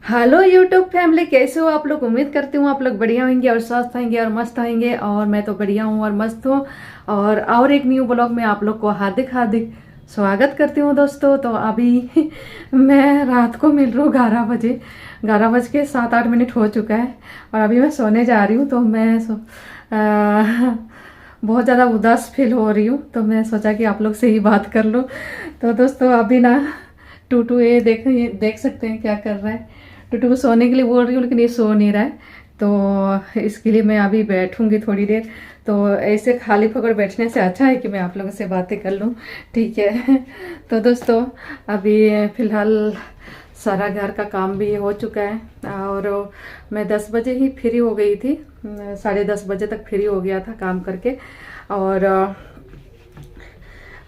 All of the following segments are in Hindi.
हेलो यूट्यूब फैमिली, कैसे हो आप लोग। उम्मीद करती हूँ आप लोग बढ़िया होंगे और स्वस्थ होंगे और मस्त होंगे। और मैं तो बढ़िया हूँ और मस्त हूँ। और एक न्यू ब्लॉग में आप लोग को हार्दिक हार्दिक स्वागत करती हूँ दोस्तों। तो अभी मैं रात को मिल रही हूँ 11 बजे, 11 बज के 7-8 मिनट हो चुका है और अभी मैं सोने जा रही हूँ। तो मैं बहुत ज़्यादा उदास फील हो रही हूँ, तो मैं सोचा कि आप लोग से ही बात कर लूँ। तो दोस्तों अभी ना टूटू ये देख सकते हैं क्या कर रहा है। टूटू को सोने के लिए बोल रही हूँ लेकिन ये सो नहीं रहा है, तो इसके लिए मैं अभी बैठूंगी थोड़ी देर। तो ऐसे खाली पकड़ बैठने से अच्छा है कि मैं आप लोगों से बातें कर लूँ, ठीक है। तो दोस्तों अभी फ़िलहाल सारा घर का काम भी हो चुका है और मैं 10 बजे ही फ्री हो गई थी, 10:30 बजे तक फ्री हो गया था काम करके। और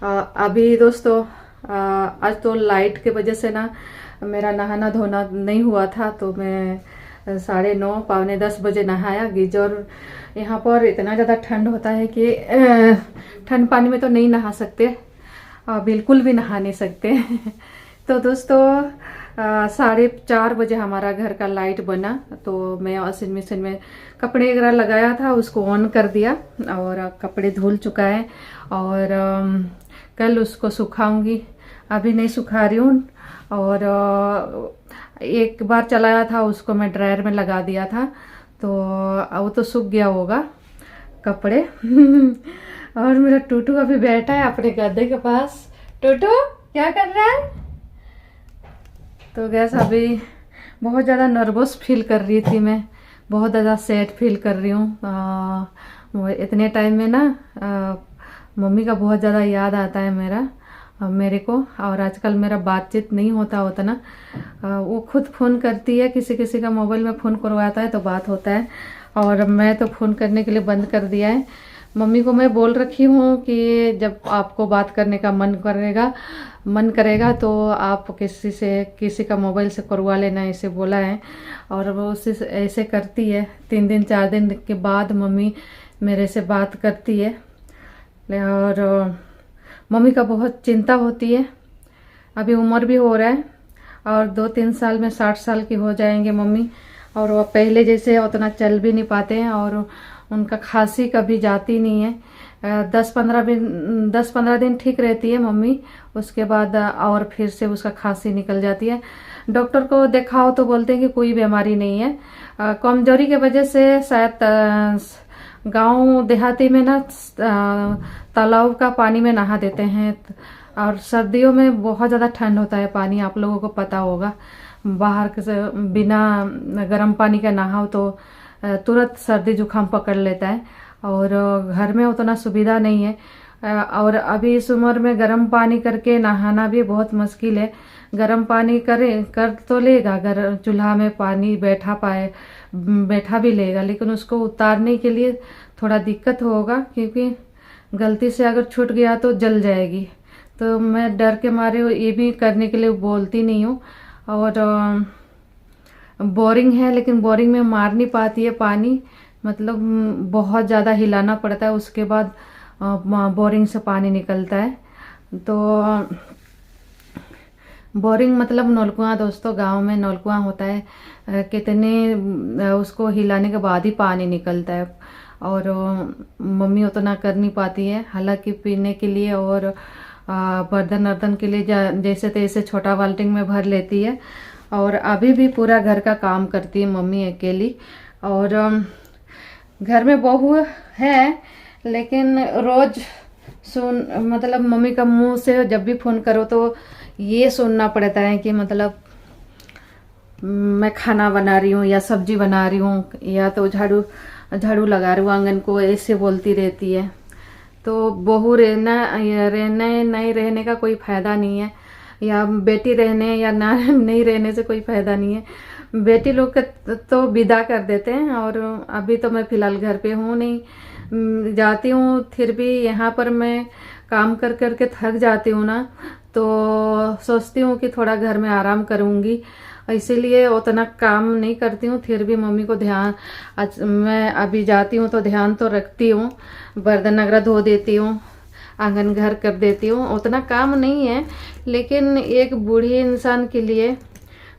अभी दोस्तों आज तो लाइट के वजह से ना मेरा नहाना धोना नहीं हुआ था, तो मैं 9:30 9:45 बजे नहाया। गीजर यहाँ पर इतना ज़्यादा ठंड होता है कि ठंड पानी में तो नहीं नहा सकते, बिल्कुल भी नहा नहीं सकते। तो दोस्तों 4:30 बजे हमारा घर का लाइट बना, तो मैं वॉशिंग मशीन में कपड़े वगैरह लगाया था उसको ऑन कर दिया और कपड़े धुल चुका है। और कल उसको सुखाऊंगी, अभी नहीं सुखा रही हूँ। और एक बार चलाया था उसको मैं ड्रायर में लगा दिया था, तो वो तो सूख गया होगा कपड़े। और मेरा टूटू अभी बैठा है अपने गद्दे के पास। टूटू क्या कर रहा है। तो गैस अभी बहुत ज़्यादा नर्वस फील कर रही थी मैं, बहुत ज़्यादा सैड फील कर रही हूँ। इतने टाइम में ना मम्मी का बहुत ज़्यादा याद आता है मेरे को। और आजकल मेरा बातचीत नहीं होता ना, वो खुद फ़ोन करती है, किसी किसी का मोबाइल में फ़ोन करवाता है तो बात होता है, और मैं तो फ़ोन करने के लिए बंद कर दिया है। मम्मी को मैं बोल रखी हूँ कि जब आपको बात करने का मन करेगा तो आप किसी का मोबाइल से करवा लेना, ऐसे बोला है। और वो उससे ऐसे करती है, 3 दिन 4 दिन के बाद मम्मी मेरे से बात करती है। और मम्मी का बहुत चिंता होती है, अभी उम्र भी हो रहा है और 2-3 साल में 60 साल की हो जाएंगे मम्मी। और वो पहले जैसे उतना चल भी नहीं पाते हैं और उनका खांसी कभी जाती नहीं है। 10-15 दिन ठीक रहती है मम्मी, उसके बाद और फिर से उसका खांसी निकल जाती है। डॉक्टर को दिखाओ तो बोलते हैं कि कोई बीमारी नहीं है, कमजोरी के वजह से शायद। गांव देहाती में ना तालाब का पानी में नहा देते हैं, और सर्दियों में बहुत ज़्यादा ठंड होता है पानी, आप लोगों को पता होगा। बाहर से बिना गर्म पानी का नहाओ तो तुरंत सर्दी जुकाम पकड़ लेता है, और घर में उतना सुविधा नहीं है। और अभी इस उम्र में गर्म पानी करके नहाना भी बहुत मुश्किल है। गर्म पानी कर तो लेगा, अगर चूल्हा में पानी बैठा भी लेगा, लेकिन उसको उतारने के लिए थोड़ा दिक्कत होगा, क्योंकि गलती से अगर छूट गया तो जल जाएगी। तो मैं डर के मारे ये भी करने के लिए बोलती नहीं हूँ। और बोरिंग है, लेकिन बोरिंग में मार नहीं पाती है पानी, मतलब बहुत ज़्यादा हिलाना पड़ता है, उसके बाद बोरिंग से पानी निकलता है। तो बोरिंग मतलब नलकुआं दोस्तों, गांव में नलकुआं होता है, कितने उसको हिलाने के बाद ही पानी निकलता है। और मम्मी उतना कर नहीं पाती है, हालांकि पीने के लिए और बर्तन वर्तन के लिए जैसे तैसे छोटा बाल्टी में भर लेती है। और अभी भी पूरा घर का काम करती है मम्मी अकेली। और घर में बहू है, लेकिन रोज मतलब मम्मी का मुंह से जब भी फोन करो तो ये सुनना पड़ता है कि मतलब मैं खाना बना रही हूँ या सब्जी बना रही हूँ या तो झाड़ू लगा रही हूँ आंगन को, ऐसे बोलती रहती है। तो बहू नहीं रहने का कोई फायदा नहीं है, या बेटी रहने या ना नहीं रहने से कोई फायदा नहीं है। बेटी लोग के तो विदा कर देते हैं, और अभी तो मैं फिलहाल घर पे हूँ नहीं, जाती हूँ, फिर भी यहाँ पर मैं काम कर करके थक जाती हूँ ना, तो सोचती हूँ कि थोड़ा घर में आराम करूँगी, इसीलिए उतना काम नहीं करती हूँ। फिर भी मम्मी को मैं अभी जाती हूँ तो ध्यान तो रखती हूँ, बर्तन वगैरह धो देती हूँ, आंगन घर कर देती हूँ, उतना काम नहीं है। लेकिन एक बूढ़ी इंसान के लिए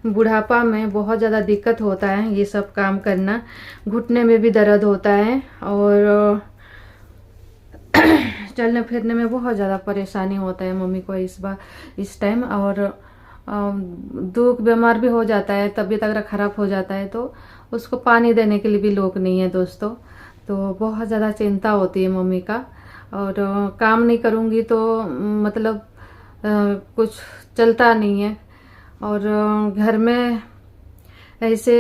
बुढ़ापा में बहुत ज़्यादा दिक्कत होता है ये सब काम करना, घुटने में भी दर्द होता है और चलने फिरने में बहुत ज़्यादा परेशानी होता है मम्मी को इस टाइम। और दुख बीमार भी हो जाता है, तबीयत अगर ख़राब हो जाता है तो उसको पानी देने के लिए भी लोग नहीं है दोस्तों। तो बहुत ज़्यादा चिंता होती है मम्मी का। और काम नहीं करूँगी तो मतलब कुछ चलता नहीं है। और घर में ऐसे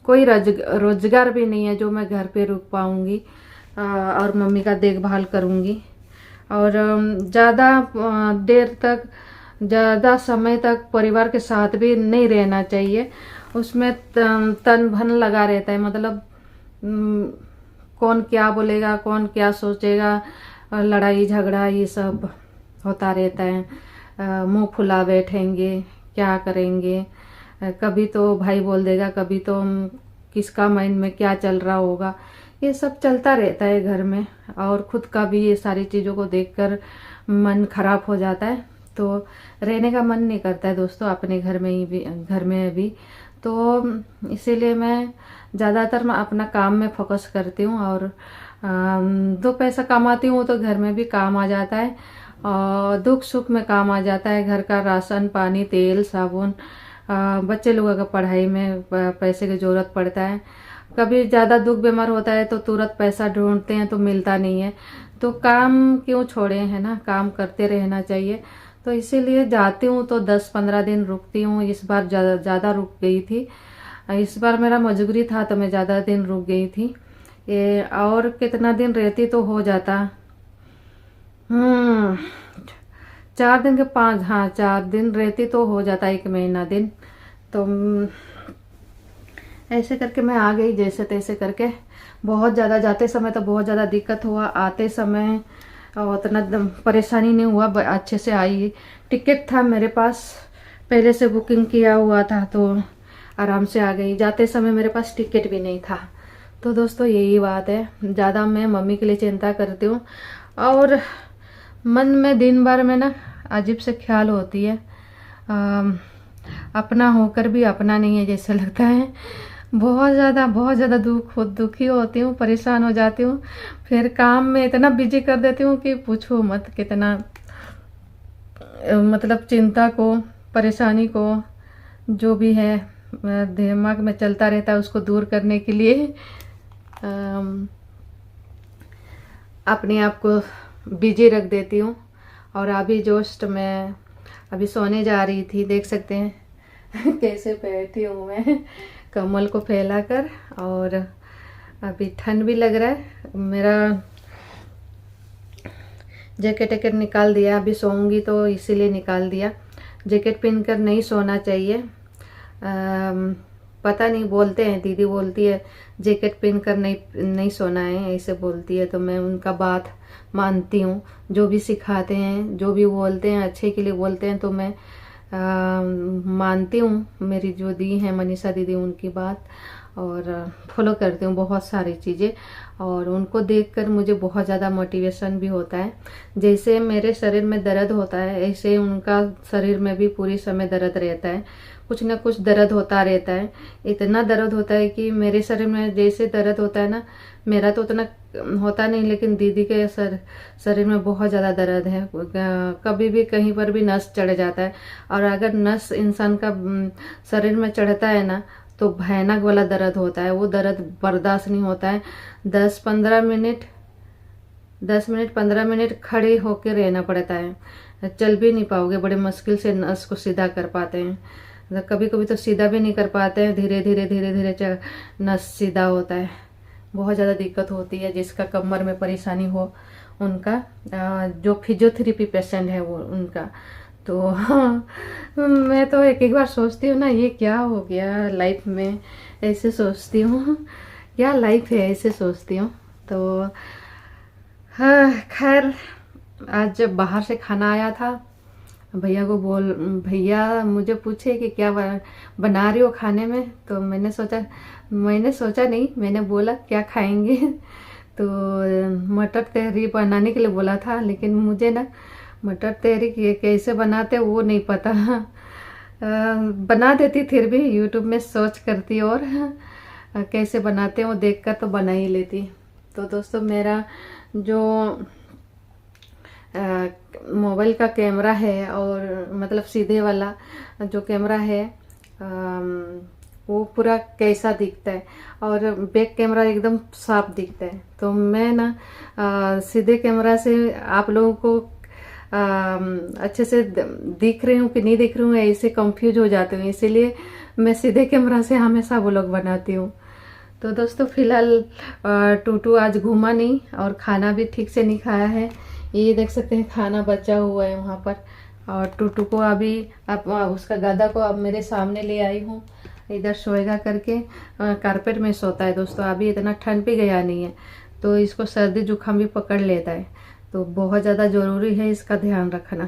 कोई रोजगार भी नहीं है जो मैं घर पे रुक पाऊँगी और मम्मी का देखभाल करूँगी। और ज़्यादा देर तक, ज़्यादा समय तक परिवार के साथ भी नहीं रहना चाहिए। उसमें तन भन लगा रहता है, मतलब कौन क्या बोलेगा, कौन क्या सोचेगा, लड़ाई झगड़ा ये सब होता रहता है। मुंह फुला बैठेंगे, क्या करेंगे, कभी तो भाई बोल देगा, कभी तो किसका माइंड में क्या चल रहा होगा, ये सब चलता रहता है घर में। और खुद का भी ये सारी चीज़ों को देखकर मन खराब हो जाता है, तो रहने का मन नहीं करता है दोस्तों अपने घर में ही भी, घर में भी। तो इसीलिए मैं ज़्यादातर मैं अपना काम में फोकस करती हूँ और दो पैसा कमाती हूँ तो घर में भी काम आ जाता है और दुख सुख में काम आ जाता है। घर का राशन पानी, तेल साबुन, बच्चे लोगों का पढ़ाई में पैसे की ज़रूरत पड़ता है। कभी ज़्यादा दुख बीमार होता है तो तुरंत पैसा ढूंढते हैं तो मिलता नहीं है, तो काम क्यों छोड़े, है ना, काम करते रहना चाहिए। तो इसीलिए जाती हूँ तो 10-15 दिन रुकती हूँ। इस बार ज़्यादा रुक गई थी, इस बार मेरा मजबूरी था तो मैं ज़्यादा दिन रुक गई थी। ये और कितना दिन रहती तो हो जाता, 4 दिन के 5, हाँ 4 दिन रहती तो हो जाता 1 महीना दिन। तो ऐसे करके मैं आ गई जैसे तैसे करके। बहुत ज़्यादा जाते समय तो बहुत ज़्यादा दिक्कत हुआ, आते समय उतना परेशानी नहीं हुआ, अच्छे से आई। टिकट था मेरे पास, पहले से बुकिंग किया हुआ था तो आराम से आ गई। जाते समय मेरे पास टिकट भी नहीं था। तो दोस्तों यही बात है, ज़्यादा मैं मम्मी के लिए चिंता करती हूँ और मन में दिन भर में ना अजीब से ख्याल होती है, अपना होकर भी अपना नहीं है जैसे लगता है। बहुत ज़्यादा दुखी होती हूँ, परेशान हो जाती हूँ। फिर काम में इतना बिजी कर देती हूँ कि पूछो मत, कितना मतलब चिंता को, परेशानी को, जो भी है दिमाग में चलता रहता है उसको दूर करने के लिए अपने आप को बिजी रख देती हूँ। और अभी जस्ट मैं अभी सोने जा रही थी, देख सकते हैं कैसे बैठी हूँ मैं कम्बल को फैलाकर। और अभी ठंड भी लग रहा है, मेरा जैकेट निकाल दिया, अभी सोऊंगी तो इसीलिए निकाल दिया। जैकेट पहनकर नहीं सोना चाहिए, पता नहीं, बोलते हैं, दीदी बोलती है जैकेट पहनकर नहीं सोना है, ऐसे बोलती है। तो मैं उनका बात मानती हूँ, जो भी सिखाते हैं, जो भी बोलते हैं अच्छे के लिए बोलते हैं, तो मैं मानती हूँ। मेरी जो दी है मनीषा दीदी, उनकी बात और फॉलो करती हूँ बहुत सारी चीज़ें। और उनको देखकर मुझे बहुत ज़्यादा मोटिवेशन भी होता है। जैसे मेरे शरीर में दर्द होता है ऐसे उनका शरीर में भी पूरी समय दर्द रहता है, कुछ ना कुछ दर्द होता रहता है। इतना दर्द होता है कि मेरे शरीर में जैसे दर्द होता है ना, मेरा तो उतना होता नहीं, लेकिन दीदी के शरीर में बहुत ज़्यादा दर्द है। कभी भी कहीं पर भी नस चढ़ जाता है, और अगर नस इंसान का शरीर में चढ़ता है ना तो भयानक वाला दर्द होता है। वो दर्द बर्दाश्त नहीं होता है। 10-15 मिनट खड़े होकर रहना पड़ता है, चल भी नहीं पाओगे, बड़े मुश्किल से नस को सीधा कर पाते हैं। कभी कभी तो सीधा भी नहीं कर पाते हैं, धीरे धीरे नस सीधा होता है। बहुत ज़्यादा दिक्कत होती है। जिसका कमर में परेशानी हो उनका, जो फिजियोथेरेपी पेशेंट है वो उनका, तो मैं तो एक बार सोचती हूँ ना, ये क्या हो गया लाइफ में, ऐसे सोचती हूँ, क्या लाइफ है, ऐसे सोचती हूँ। तो हाँ, खैर आज जब बाहर से खाना आया था, भैया मुझे पूछे कि क्या बना रही हो खाने में, तो मैंने सोचा नहीं, मैंने बोला क्या खाएंगे तो मटर तहरी बनाने के लिए बोला था, लेकिन मुझे ना मटर तहरी कैसे बनाते वो नहीं पता। बना देती, फिर भी यूट्यूब में सर्च करती और कैसे बनाते हैं वो देखकर तो बना ही लेती। तो दोस्तों मेरा जो मोबाइल का कैमरा है और मतलब सीधे वाला जो कैमरा है वो पूरा कैसा दिखता है और बैक कैमरा एकदम साफ दिखता है। तो मैं ना सीधे कैमरा से आप लोगों को अच्छे से दिख रही हूँ कि नहीं दिख रही हूँ ऐसे कंफ्यूज हो जाती हूँ, इसीलिए मैं सीधे कैमरा से हमेशा व्लॉग बनाती हूँ। तो दोस्तों फिलहाल टूटू आज घूमा नहीं और खाना भी ठीक से नहीं खाया है। ये देख सकते हैं खाना बचा हुआ है वहाँ पर। और टूटू को अभी अब उसका गधा को अब मेरे सामने ले आई हूँ, इधर सोएगा करके। कारपेट में सोता है दोस्तों, अभी इतना ठंड भी गया नहीं है तो इसको सर्दी जुकाम भी पकड़ लेता है, तो बहुत ज़्यादा ज़रूरी है इसका ध्यान रखना।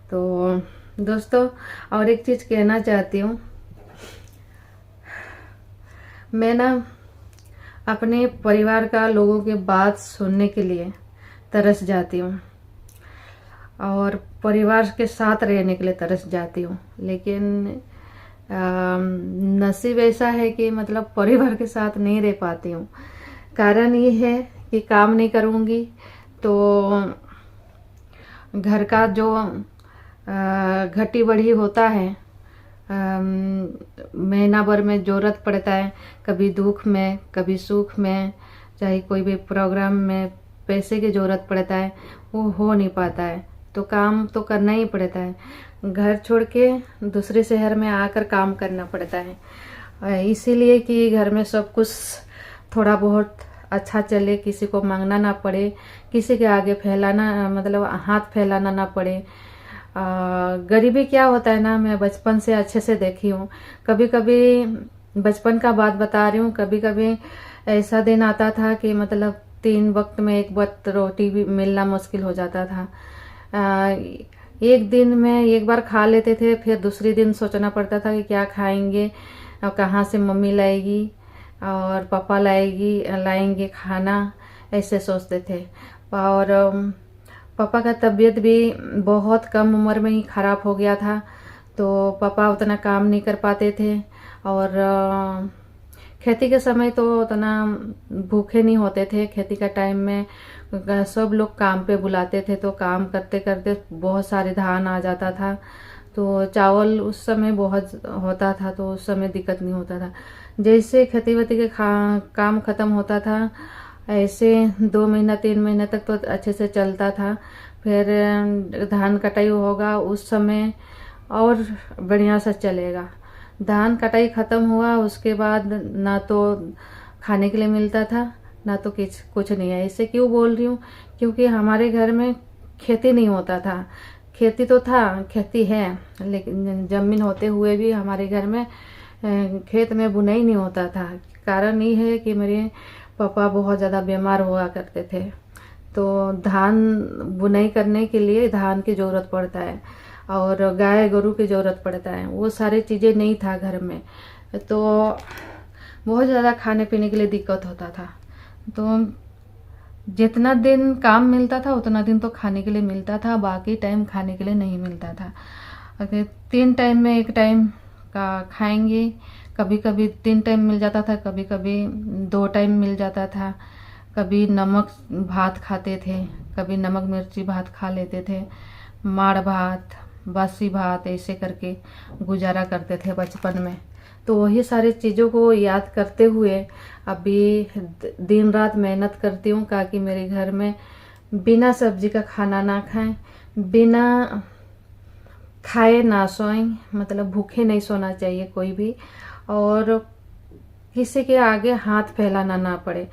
तो दोस्तों और एक चीज़ कहना चाहती हूँ, मैं ना अपने परिवार का लोगों की बात सुनने के लिए तरस जाती हूँ और परिवार के साथ रहने के लिए तरस जाती हूँ, लेकिन नसीब ऐसा है कि मतलब परिवार के साथ नहीं रह पाती हूँ। कारण ये है कि काम नहीं करूँगी तो घर का जो घटी बढ़ी होता है महीना भर में ज़रूरत पड़ता है, कभी दुख में कभी सुख में, चाहे कोई भी प्रोग्राम में पैसे की ज़रूरत पड़ता है, वो हो नहीं पाता है तो काम तो करना ही पड़ता है। घर छोड़ के दूसरे शहर में आकर काम करना पड़ता है, इसीलिए कि घर में सब कुछ थोड़ा बहुत अच्छा चले, किसी को मांगना ना पड़े, किसी के आगे फैलाना मतलब हाथ फैलाना ना पड़े। गरीबी क्या होता है ना, मैं बचपन से अच्छे से देखी हूँ। कभी कभी बचपन का बात बता रही हूँ, कभी कभी ऐसा दिन आता था कि मतलब 3 वक्त में एक वक्त रोटी भी मिलना मुश्किल हो जाता था। एक दिन में एक बार खा लेते थे, फिर दूसरे दिन सोचना पड़ता था कि क्या खाएंगे और कहाँ से मम्मी लाएगी और पापा लाएंगे खाना, ऐसे सोचते थे। और पापा का तबीयत भी बहुत कम उम्र में ही ख़राब हो गया था, तो पापा उतना काम नहीं कर पाते थे और खेती के समय तो उतना भूखे नहीं होते थे। खेती का टाइम में सब लोग काम पे बुलाते थे, तो काम करते करते बहुत सारे धान आ जाता था, तो चावल उस समय बहुत होता था, तो उस समय दिक्कत नहीं होता था। जैसे खेती वेती के काम ख़त्म होता था, ऐसे 2 महीना 3 महीना तक तो अच्छे से चलता था। फिर धान कटाई होगा उस समय और बढ़िया से चलेगा। धान कटाई ख़त्म हुआ उसके बाद ना तो खाने के लिए मिलता था ना तो कुछ नहीं है। इसे क्यों बोल रही हूँ, क्योंकि हमारे घर में खेती नहीं होता था। खेती तो था, खेती है, लेकिन ज़मीन होते हुए भी हमारे घर में खेत में बुनाई नहीं होता था। कारण ये है कि मेरे पापा बहुत ज़्यादा बीमार हुआ करते थे, तो धान बुनाई करने के लिए धान की ज़रूरत पड़ता है और गाय गरू की ज़रूरत पड़ता है, वो सारी चीज़ें नहीं था घर में, तो बहुत ज़्यादा खाने पीने के लिए दिक्कत होता था। तो जितना दिन काम मिलता था उतना दिन तो खाने के लिए मिलता था, बाकी टाइम खाने के लिए नहीं मिलता था। अगर 3 टाइम में एक टाइम का खाएंगे, कभी कभी 3 टाइम मिल जाता था, कभी कभी 2 टाइम मिल जाता था। कभी नमक भात खाते थे, कभी नमक मिर्ची भात खा लेते थे, माड़ भात बासी भात ऐसे करके गुजारा करते थे बचपन में। तो वही सारी चीज़ों को याद करते हुए अभी दिन रात मेहनत करती हूँ ताकि मेरे घर में बिना सब्जी का खाना ना खाएं, बिना खाए ना सोएं, मतलब भूखे नहीं सोना चाहिए कोई भी, और किसी के आगे हाथ फैलाना ना पड़े।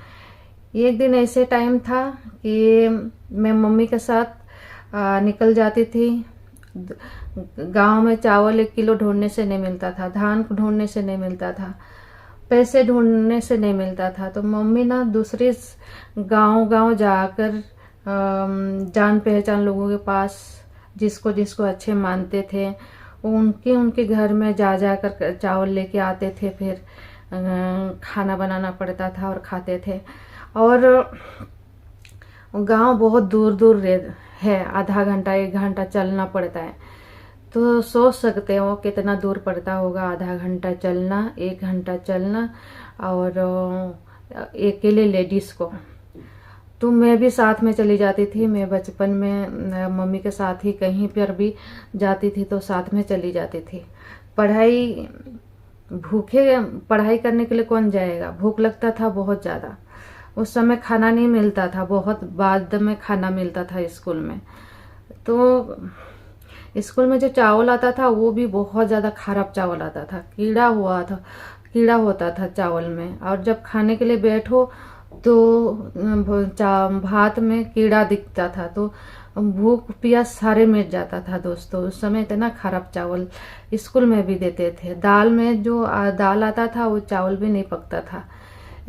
एक दिन ऐसे टाइम था कि मैं मम्मी के साथ निकल जाती थी। गांव में चावल 1 किलो ढूंढने से नहीं मिलता था, धान ढूंढने से नहीं मिलता था, पैसे ढूंढने से नहीं मिलता था। तो मम्मी ना दूसरे गांव जाकर जान पहचान लोगों के पास जिसको जिसको अच्छे मानते थे उनके घर में जा कर चावल लेके आते थे, फिर खाना बनाना पड़ता था और खाते थे। और गांव बहुत दूर दूर है, आधा घंटा 1 घंटा चलना पड़ता है। तो सोच सकते हो कितना दूर पड़ता होगा, आधा घंटा चलना, 1 घंटा चलना, और अकेले लेडीज को। तो मैं भी साथ में चली जाती थी। मैं बचपन में मम्मी के साथ ही कहीं पर भी जाती थी तो साथ में चली जाती थी। पढ़ाई भूखे पढ़ाई करने के लिए कौन जाएगा, भूख लगता था बहुत ज़्यादा। उस समय खाना नहीं मिलता था, बहुत बाद में खाना मिलता था स्कूल में। तो स्कूल में जो चावल आता था वो भी बहुत ज़्यादा खराब चावल आता था, कीड़ा होता था चावल में। और जब खाने के लिए बैठो तो भात में कीड़ा दिखता था, तो भूख प्यास सारे मिट जाता था दोस्तों। उस समय इतना खराब चावल स्कूल में भी देते थे। दाल में जो दाल आता था वो चावल भी नहीं पकता था।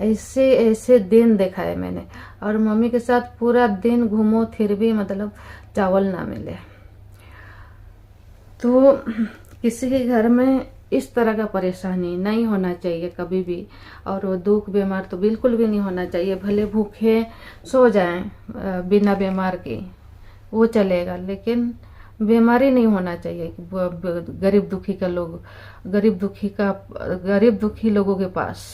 ऐसे ऐसे दिन देखा है मैंने। और मम्मी के साथ पूरा दिन घूमो फिर भी मतलब चावल ना मिले। तो किसी के घर में इस तरह का परेशानी नहीं होना चाहिए कभी भी। और वो दुख बीमार तो बिल्कुल भी नहीं होना चाहिए। भले भूखे सो जाएं बिना बीमार के, वो चलेगा, लेकिन बीमारी नहीं होना चाहिए। गरीब दुखी लोगों के पास